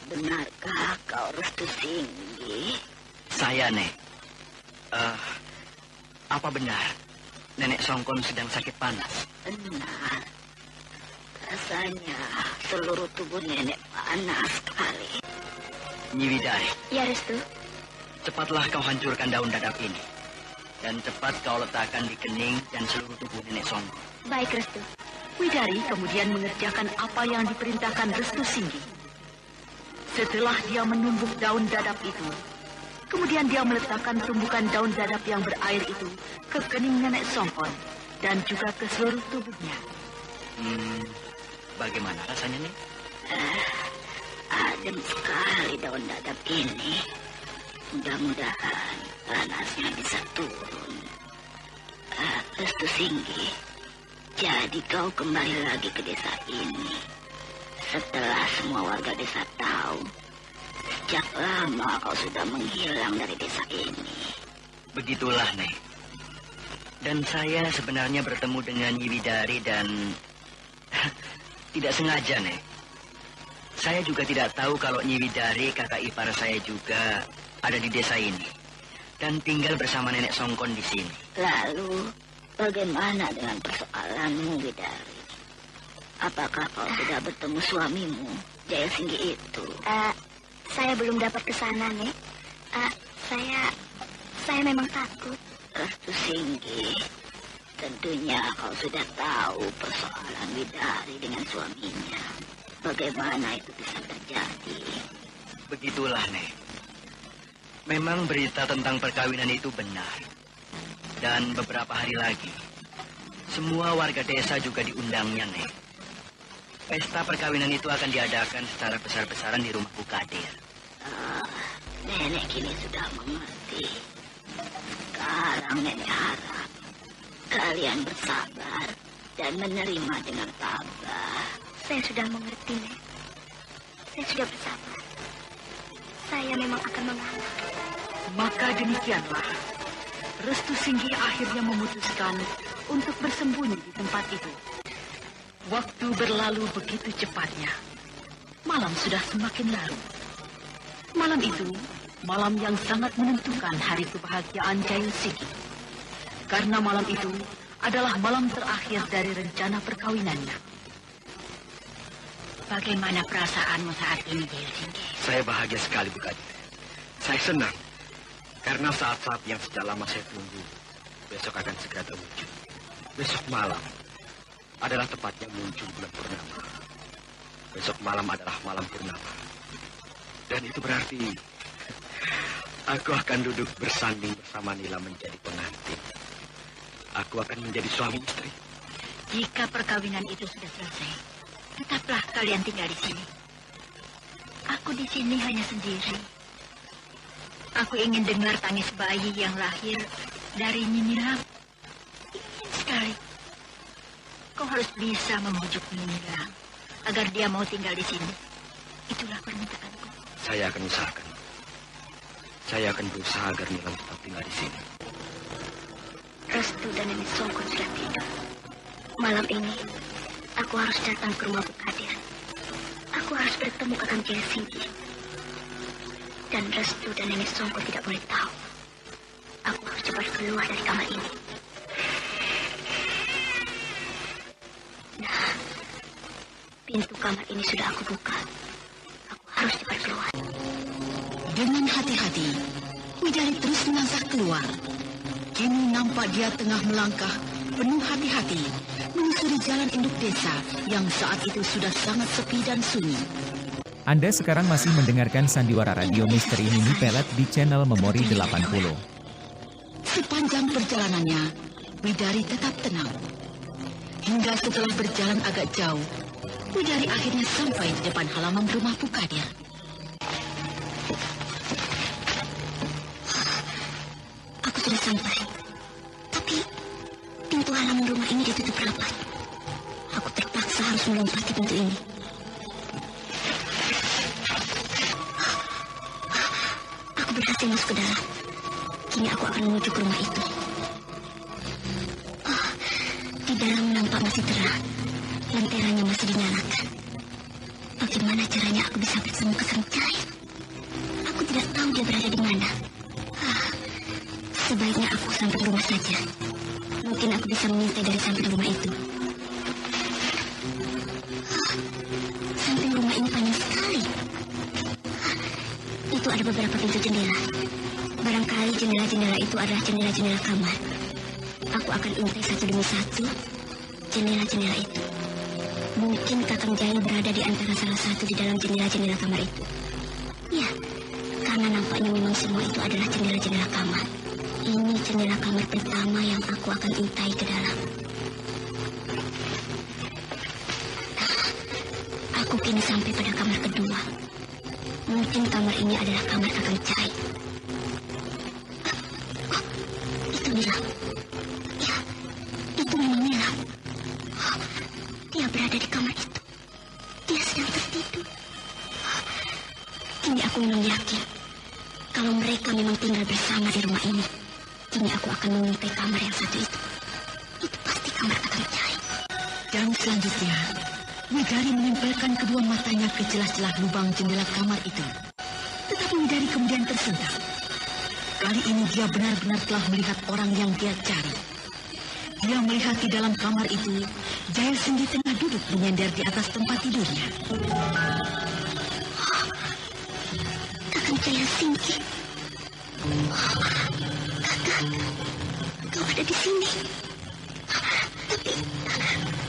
Benarkah kau Restu Singgi? Saya, Nek. Apa benar nenek Songkon sedang sakit panas? Benar. Rasanya seluruh tubuh nenek panas sekali. Nyi Widari. Ya, Restu. Cepatlah kau hancurkan daun dadap ini. Dan cepat kau letakkan di kening dan seluruh tubuh nenek Songkon. Baik, Restu. Widari kemudian mengerjakan apa yang diperintahkan Restu Singgih. Setelah dia menumbuk daun dadap itu, kemudian dia meletakkan tumbukan daun dadap yang berair itu ke kening nenek Songkon dan juga ke seluruh tubuhnya. Bagaimana rasanya, Nek? Adem sekali daun dadap ini. Mudah-mudahan panasnya bisa turun. Restu Singgi, jadi kau kembali lagi ke desa ini. Setelah semua warga desa tahu, sejak lama kau sudah menghilang dari desa ini. Begitulah, Nek. Dan saya sebenarnya bertemu dengan Nyi Widari dan tidak sengaja, Nek. Saya juga tidak tahu kalau Nyi Widari, kakak ipar saya juga ada di desa ini dan tinggal bersama Nenek Songkon di sini. Lalu, bagaimana dengan persoalanmu, Widari? Apakah kau sudah bertemu suamimu, Jaya Singgi itu? Saya belum dapat ke sana, Nek. Saya memang takut. Restu Singgi, tentunya kau sudah tahu persoalan Widari dengan suaminya. Bagaimana itu bisa terjadi? Begitulah, Nek. Memang berita tentang perkawinan itu benar. Dan beberapa hari lagi, semua warga desa juga diundangnya, Nek. Pesta perkawinan itu akan diadakan secara besar-besaran di rumah Bu Kadir. Nenek kini sudah mengerti. Sekarang nenek harap kalian bersabar dan menerima dengan tabah. Saya sudah mengerti, Nek. Saya sudah bersabar. Saya memang akan mengalah. Maka demikianlah, Restu Singgi akhirnya memutuskan untuk bersembunyi di tempat itu. Waktu berlalu begitu cepatnya. Malam sudah semakin larut. Malam itu, malam yang sangat menentukan hari kebahagiaan Jaya Singgi. Karena malam itu adalah malam terakhir dari rencana perkawinannya. Bagaimana perasaanmu saat ini, Jaya Singgi? Saya bahagia sekali, Bu Kadir. Saya senang. Karena saat-saat yang sejak lama saya tunggu, besok akan segera terwujud. Besok malam adalah tepatnya muncul bulan purnama. Besok malam adalah malam purnama. Dan itu berarti aku akan duduk bersanding bersama Nila menjadi pengantin. Aku akan menjadi suami istri. Jika perkawinan itu sudah selesai, tetaplah kalian tinggal di sini. Aku di sini hanya sendiri. Aku ingin dengar tangis bayi yang lahir dari Nila. Ingin sekali. Kau harus bisa membujuk Nila agar dia mau tinggal di sini. Itulah permintaanku. Saya akan usahakan. Saya akan berusaha agar Nila tetap tinggal di sini. Restu dan Nenek Songkon sudah tidur. Malam ini, aku harus datang ke rumah Bu Kadir. Aku harus bertemu Kakang Jaya Singgi. Dan Restu dan Nenek Songkon tidak boleh tahu. Aku harus cepat keluar dari kamar ini. Nah, pintu kamar ini sudah aku buka. Aku harus cepat keluar. Dengan hati-hati, Widari terus melangkah keluar. Kini nampak dia tengah melangkah penuh hati-hati menyusuri jalan induk desa yang saat itu sudah sangat sepi dan sunyi. Anda sekarang masih mendengarkan Sandiwara Radio Misteri Mini Pelet di channel Memori 80. Sepanjang perjalanannya, Widari tetap tenang. Hingga setelah berjalan agak jauh, Widari akhirnya sampai di depan halaman rumah Bu Kadir. Aku sudah sampai. Tapi pintu halaman rumah ini ditutup rapat. Aku terpaksa harus melompati pintu ini. Aku berhasil masuk ke dalam. Kini aku akan menuju ke rumah itu. Di dalam nampak masih terang. Lenteranya masih dinyalakan. Bagaimana caranya aku bisa bersama Kakang Jaya? Aku tidak tahu dia berada di mana. Sebaiknya aku sampai ke rumah saja. Mungkin aku bisa mengintai dari samping rumah itu. Samping rumah ini panjang sekali. Itu ada beberapa pintu jendela. Barangkali jendela-jendela itu adalah jendela-jendela kamar. Aku akan intai satu demi satu jendela-jendela itu. Mungkin Kakang Jaya berada di antara salah satu di dalam jendela-jendela kamar itu. Ya, karena nampaknya memang semua itu adalah jendela-jendela kamar. Ini jendela kamar pertama yang aku akan intai ke dalam. Aku kini sampai pada kamar kedua. Mungkin kamar ini adalah kamar Kakang Jaya. Itu Nila. Ya, itu memang Nila. Dia berada di kamar itu. Dia sedang tertidur. memang yakin kalau mereka memang tinggal bersama di rumah ini. Kini aku akan mengintai kamar yang satu itu. Itu pasti kamar Kakang Jahil. Dan selanjutnya, Widari menempelkan kedua matanya ke celah-celah lubang jendela kamar itu. Tetapi Widari kemudian tersentak. Kali ini dia benar-benar telah melihat orang yang dia cari. Dia melihat di dalam kamar itu, Jahil Singgi tengah duduk menyender di atas tempat tidurnya. Kakang Jahil Singgi. Kakak, kau ada di sini. Tapi,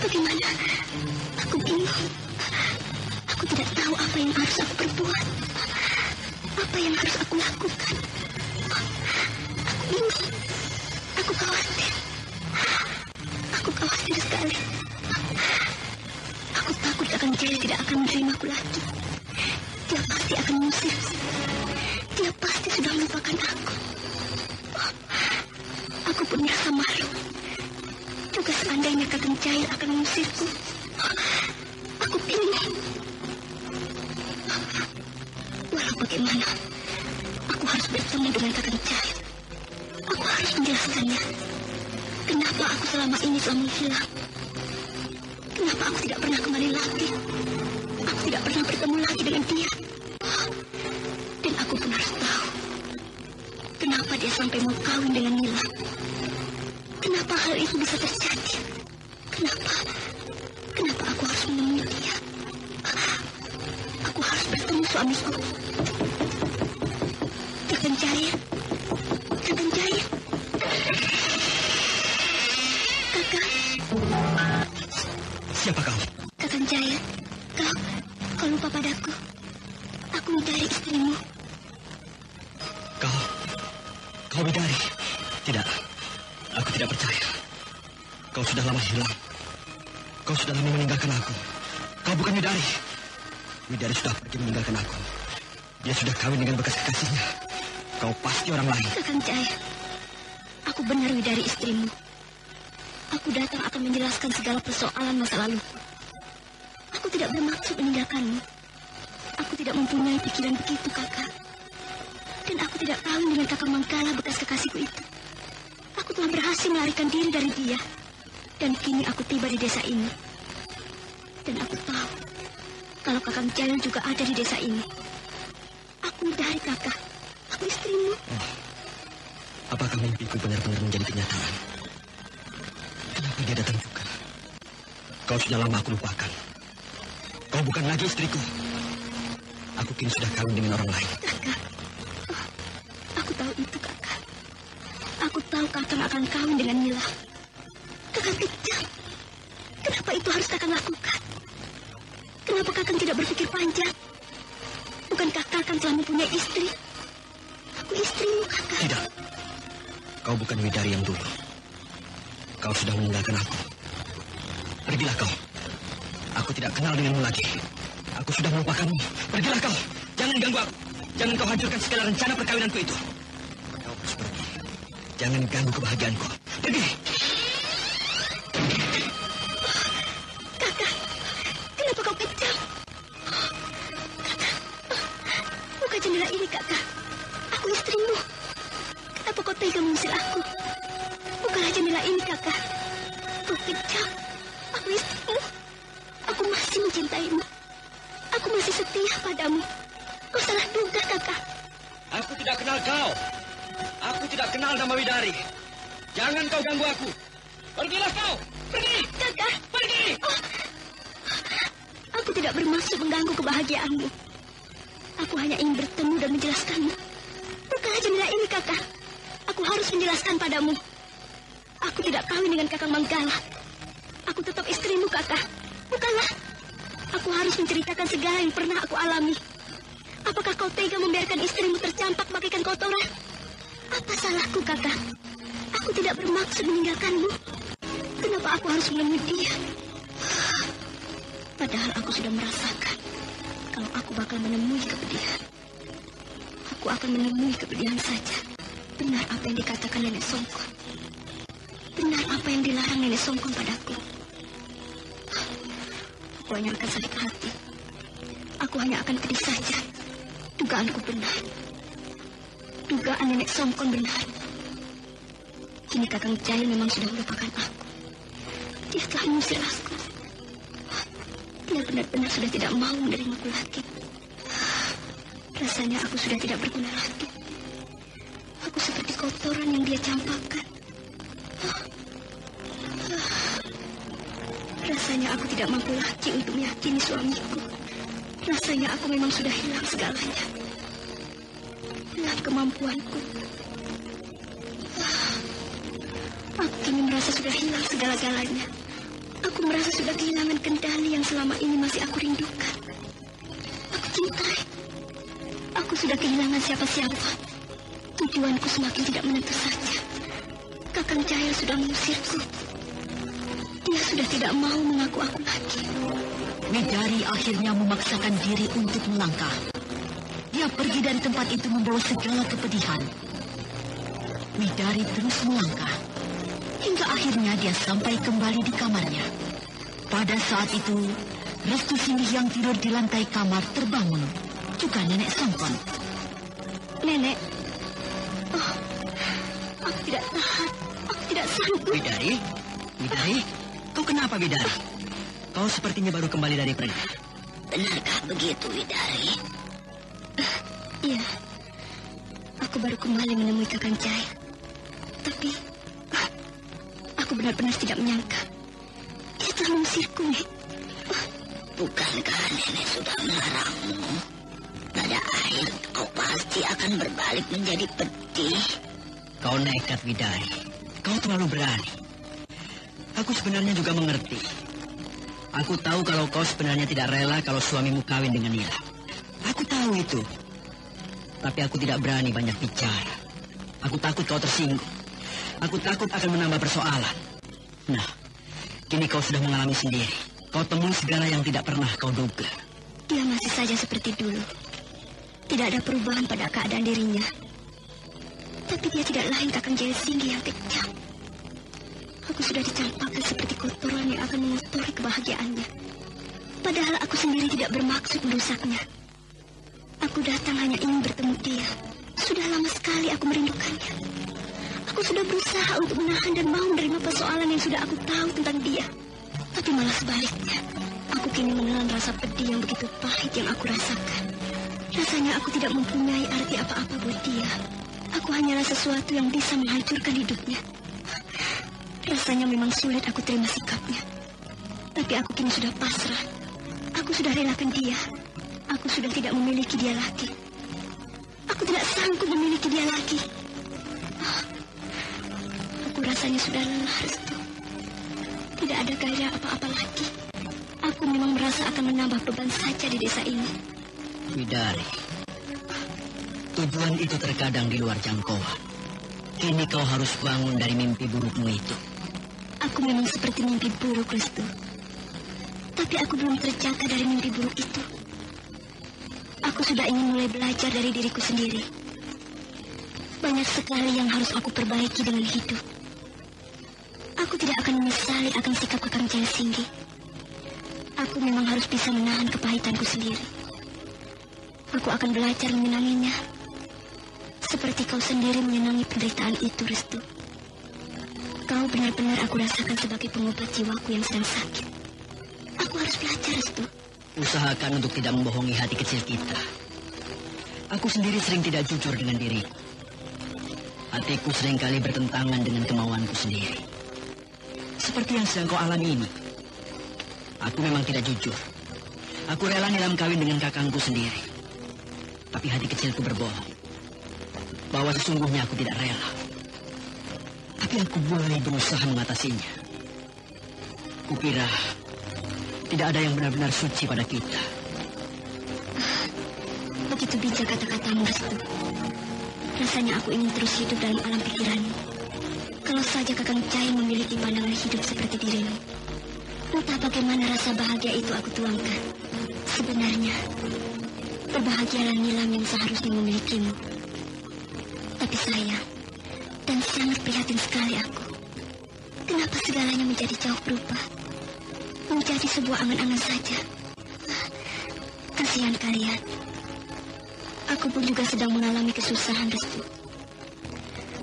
bagaimana? Aku bingung. Aku tidak tahu apa yang harus aku perbuat. Apa yang harus aku lakukan. Aku bingung. Aku khawatir. Aku khawatir sekali. Aku takut Kakang Jahil tidak akan menerimaku lagi. Dia pasti akan mengusirku. Dia pasti sudah melupakan aku. Aku pun merasa malu. Juga seandainya Kakang Jahil akan mengusirku, aku bingung. Walau bagaimana, aku harus bertemu dengan Kakang Jahil. Aku harus menjelaskannya. Kenapa aku selama ini telah menghilang? Kenapa aku tidak pernah kembali lagi? Aku tidak pernah bertemu lagi dengan dia. Dan aku pun harus tahu kenapa dia sampai mau kawin dengan Nila. Kenapa hal itu bisa terjadi? Kenapa aku harus menemui dia? Aku harus bertemu suamiku. Kakang Jahil. Kakang Jahil. Kakak. Siapa kau? Kakang Jahil. Kau lupa padaku. Aku Widari, istrimu. Kau Widari? Tidak. Aku tidak percaya. Kau sudah lama hilang. Kau sudah lama meninggalkan aku. Kau bukan Widari. Widari sudah pergi meninggalkan aku. Dia sudah kawin dengan bekas kekasihnya. Kau pasti orang lain. Kakang Jahil, aku benar Widari, istrimu. Aku datang akan menjelaskan segala persoalan masa lalu. Aku tidak bermaksud meninggalkanmu. Aku tidak mempunyai pikiran begitu, kakak. Dan aku tidak tahu dengan Kakang Manggala bekas kekasihku itu. Aku telah berhasil melarikan diri dari dia. Dan kini aku tiba di desa ini. Dan aku tahu kalau Kakang Jahil juga ada di desa ini. Aku Widari, kakak. Aku istrimu. Oh, apakah mimpiku benar-benar menjadi kenyataan? Kenapa dia datang juga? Kau sudah lama aku lupakan. Kau bukan lagi istriku. Aku kini sudah kawin dengan orang lain. Kakak, aku tahu itu, kakak. Aku tahu Kakang akan kawin dengan Nila. Kakang kejam. Kenapa itu harus Kakang lakukan? Kenapa Kakang tidak berpikir panjang? Bukankah Kakang telah mempunyai istri? Aku istrimu, kakak. Tidak. Kau bukan Widari yang dulu. Kau sudah meninggalkan aku. Pergilah kau. Aku tidak kenal denganmu lagi. Aku sudah melupakanmu. Pergilah kau. Jangan ganggu aku. Jangan kau hancurkan segala rencana perkawinanku itu. Kau harus pergi. Jangan ganggu kebahagiaanku. Pergi. Kakak, kenapa kau kejam? Kakak, buka jendela ini, kakak. Aku istrimu. Kenapa kau tega mengusir aku? Bukalah jendela ini, kakak. Kau kejam. Aku istrimu. Aku masih mencintaimu. Aku masih setia padamu. Kau salah duga, kakak. Aku tidak kenal kau. Aku tidak kenal nama Widari. Jangan kau ganggu aku. Pergilah kau. Pergi. Kakak. Pergi. Oh. Aku tidak bermaksud mengganggu kebahagiaanmu. Aku hanya ingin bertemu dan menjelaskanmu. Bukalah jendela ini, kakak. Aku harus menjelaskan padamu. Aku tidak kawin dengan Kakang Manggala. Aku tetap istrimu, kakak. Bukanlah. Aku harus menceritakan segala yang pernah aku alami. Apakah kau tega membiarkan istrimu tercampak bagaikan kotoran? Apa salahku, kakak? Aku tidak bermaksud meninggalkanmu. Kenapa aku harus menemui dia? Padahal aku sudah merasakan kalau aku bakal menemui kepedihan. Aku akan menemui kepedihan saja. Benar apa yang dikatakan Nenek Songkon. Benar apa yang dilarang Nenek Songkon padaku. Aku hanya akan sakit hati. Aku hanya akan pedih saja. Dugaanku benar. Dugaan nenek Songkon benar. Kini Kakang Jahil memang sudah melupakan aku. Dia telah mengusir aku. Dia benar-benar sudah tidak mau menerimaku lagi. Rasanya aku sudah tidak berguna lagi. Aku seperti kotoran yang dia campakkan. Rasanya aku tidak mampu lagi untuk meyakini suamiku. Rasanya aku memang sudah hilang segalanya. Hilang kemampuanku. Aku kini merasa sudah hilang segala-galanya. Aku merasa sudah kehilangan kendali yang selama ini masih aku rindukan. Aku cintai. Aku sudah kehilangan siapa-siapa. Tujuanku semakin tidak menentu saja. Kakang Jahil sudah mengusirku. Dia sudah tidak mau mengaku aku lagi. Widari akhirnya memaksakan diri untuk melangkah. Dia pergi dari tempat itu membawa segala kepedihan. Widari terus melangkah. Hingga akhirnya dia sampai kembali di kamarnya. Pada saat itu, Restu Singgih yang tidur di lantai kamar terbangun. Juga Nenek Songkon. Nenek. Oh, aku tidak tahan. Aku tidak sanggup. Widari? Widari? Kau kenapa, Widari? Kau sepertinya baru kembali dari pergi. Benarkah begitu, Widari? Iya. Aku baru kembali menemui Kakang Jahil. Tapi aku benar-benar tidak menyangka dia telah mengusirku, Nek. Bukankah nenek sudah melarangmu? Pada akhir kau pasti akan berbalik menjadi pedih. Kau nekat, Widari. Kau terlalu berani. Aku sebenarnya juga mengerti. Aku tahu kalau kau sebenarnya tidak rela kalau suamimu kawin dengan Nilam. Aku tahu itu. Tapi aku tidak berani banyak bicara. Aku takut kau tersinggung. Aku takut akan menambah persoalan. Nah, kini kau sudah mengalami sendiri. Kau temui segala yang tidak pernah kau duga. Dia masih saja seperti dulu. Tidak ada perubahan pada keadaan dirinya. Tapi dia tidak lain Kakang Jahil Singgih yang kejam. Aku sudah dicampakkan seperti kotoran yang akan mengotori kebahagiaannya. Padahal aku sendiri tidak bermaksud merusaknya. Aku datang hanya ingin bertemu dia. Sudah lama sekali aku merindukannya. Aku sudah berusaha untuk menahan dan mau menerima persoalan yang sudah aku tahu tentang dia. Tapi malah sebaliknya. Aku kini menelan rasa pedih yang begitu pahit yang aku rasakan. Rasanya aku tidak mempunyai arti apa-apa buat dia. Aku hanyalah sesuatu yang bisa menghancurkan hidupnya. Rasanya memang sulit aku terima sikapnya. Tapi aku kini sudah pasrah. Aku sudah relakan dia. Aku sudah tidak memiliki dia lagi. Aku tidak sanggup memiliki dia lagi. Aku rasanya sudah lelah, Restu. Tidak ada gairah apa-apa lagi. Aku memang merasa akan menambah beban saja di desa ini. Widari, tujuan itu terkadang di luar jangkauan. Kini kau harus bangun dari mimpi burukmu itu. Aku memang seperti mimpi buruk, Restu. Tapi aku belum terjaga dari mimpi buruk itu. Aku sudah ingin mulai belajar dari diriku sendiri. Banyak sekali yang harus aku perbaiki dengan hidup. Aku tidak akan menyesali akan sikap Kakang Jahil Singgih. Aku memang harus bisa menahan kepahitanku sendiri. Aku akan belajar menyenanginya. Seperti kau sendiri menyenangi penderitaan itu, Restu. Kau benar-benar aku rasakan sebagai pengobat jiwaku yang sedang sakit. Aku harus belajar, Restu. Usahakan untuk tidak membohongi hati kecil kita. Aku sendiri sering tidak jujur dengan diri. Hatiku seringkali bertentangan dengan kemauanku sendiri. Seperti yang sedang kau alami ini. Aku memang tidak jujur. Aku rela Nilam kawin dengan kakangku sendiri. Tapi hati kecilku berbohong. Bahwa sesungguhnya aku tidak rela. Tapi aku mulai berusaha mengatasinya. Kukira tidak ada yang benar-benar suci pada kita. Begitu bijak kata-katamu, Restu. Rasanya aku ingin terus hidup dalam alam pikiranmu. Kalau saja Kakang Jahil memiliki pandangan hidup seperti dirimu. Entah bagaimana rasa bahagia itu aku tuangkan. Sebenarnya, berbahagialah Nilam yang seharusnya memilikimu. Tapi sayang, dan sangat prihatin sekali aku. Kenapa segalanya menjadi jauh berubah? Menjadi sebuah angan-angan saja. Kasihan kalian. Aku pun juga sedang mengalami kesusahan, Restu.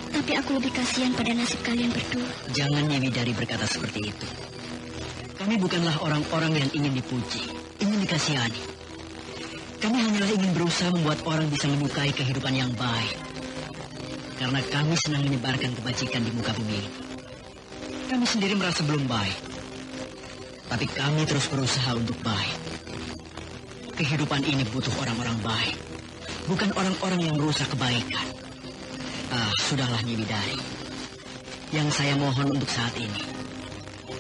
Tapi aku lebih kasihan pada nasib kalian berdua. Jangan Nyi Widari berkata seperti itu. Kami bukanlah orang-orang yang ingin dipuji, ingin dikasihani. Kami hanyalah ingin berusaha membuat orang bisa menyukai kehidupan yang baik. Karena kami senang menyebarkan kebajikan di muka bumi ini. Kami sendiri merasa belum baik. Tapi kami terus berusaha untuk baik. Kehidupan ini butuh orang-orang baik. Bukan orang-orang yang merusak kebaikan. Sudahlah Nyi Widari. Yang saya mohon untuk saat ini,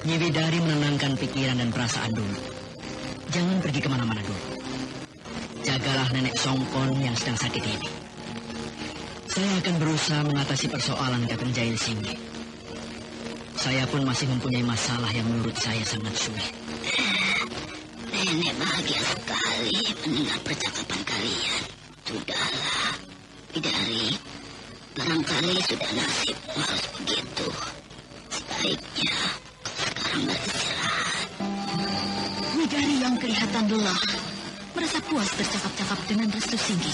Nyi Widari menenangkan pikiran dan perasaan dulu. Jangan pergi kemana-mana dulu. Jagalah nenek Songkon yang sedang sakit ini. Saya akan berusaha mengatasi persoalan Kakang Jail Singgi. Saya pun masih mempunyai masalah yang menurut saya sangat sulit. Nenek bahagia sekali mendengar percakapan kalian. Sudahlah, Widari. Barangkali sudah nasibmu harus begitu. Sebaiknya sekarang beristirahat. Widari yang kelihatan lelah merasa puas bercakap-cakap dengan Restu Singgi.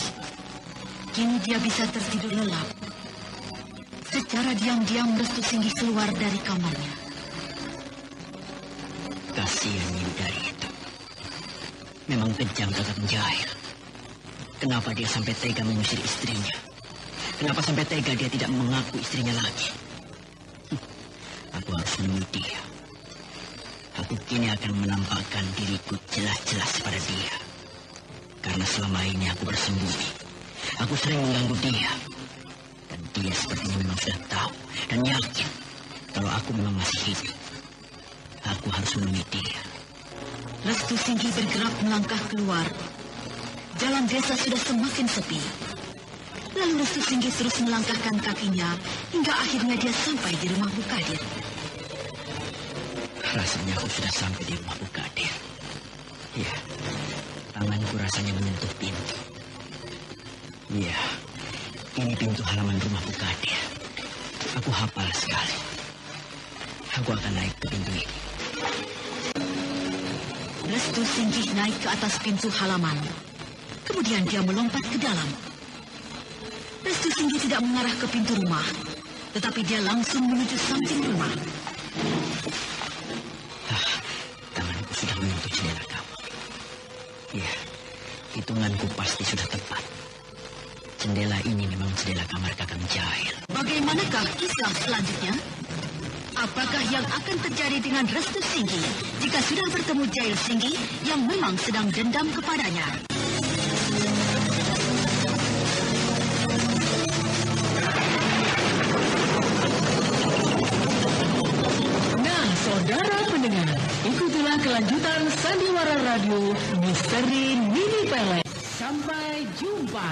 Kini dia bisa tertidur lelap. Secara diam-diam Restu Singgi keluar dari kamarnya. Kasihan Nyi Widari itu. Memang kejam Kakang Jail. Kenapa dia sampai tega mengusir istrinya? Kenapa sampai tega dia tidak mengaku istrinya lagi? Aku harus menemui dia. Aku kini akan menampakkan diriku jelas-jelas pada dia. Karena selama ini aku bersembunyi. Aku sering mengganggu dia. Dan dia sepertinya memang sudah tahu dan yakin kalau aku memang masih hidup. Aku harus menemui dia. Restu Singgi bergerak melangkah keluar. Jalan desa sudah semakin sepi. Lalu Restu Singgi terus melangkahkan kakinya hingga akhirnya dia sampai di rumah Bu Kadir. Rasanya aku sudah sampai di rumah Bu Kadir. Ya, tanganku rasanya menyentuh pintu. Ya, ini pintu halaman rumah Bu Kadir. Aku hafal sekali. Aku akan naik ke pintu ini. Restu Singgi naik ke atas pintu halaman. Kemudian dia melompat ke dalam. Restu Singgi tidak mengarah ke pintu rumah, tetapi dia langsung menuju samping rumah. Tanganku sudah menyentuh jendela kamar. Ya, hitunganku pasti sudah tepat. Jendela ini memang jendela kamar Kakang Jail. Bagaimanakah kisah selanjutnya? Apakah yang akan terjadi dengan Restu Singgi jika sudah bertemu Jail Singgi yang memang sedang dendam kepadanya? Nah, saudara pendengar, ikutilah kelanjutan Sandiwara Radio Misteri Nini Pelet. Sampai jumpa.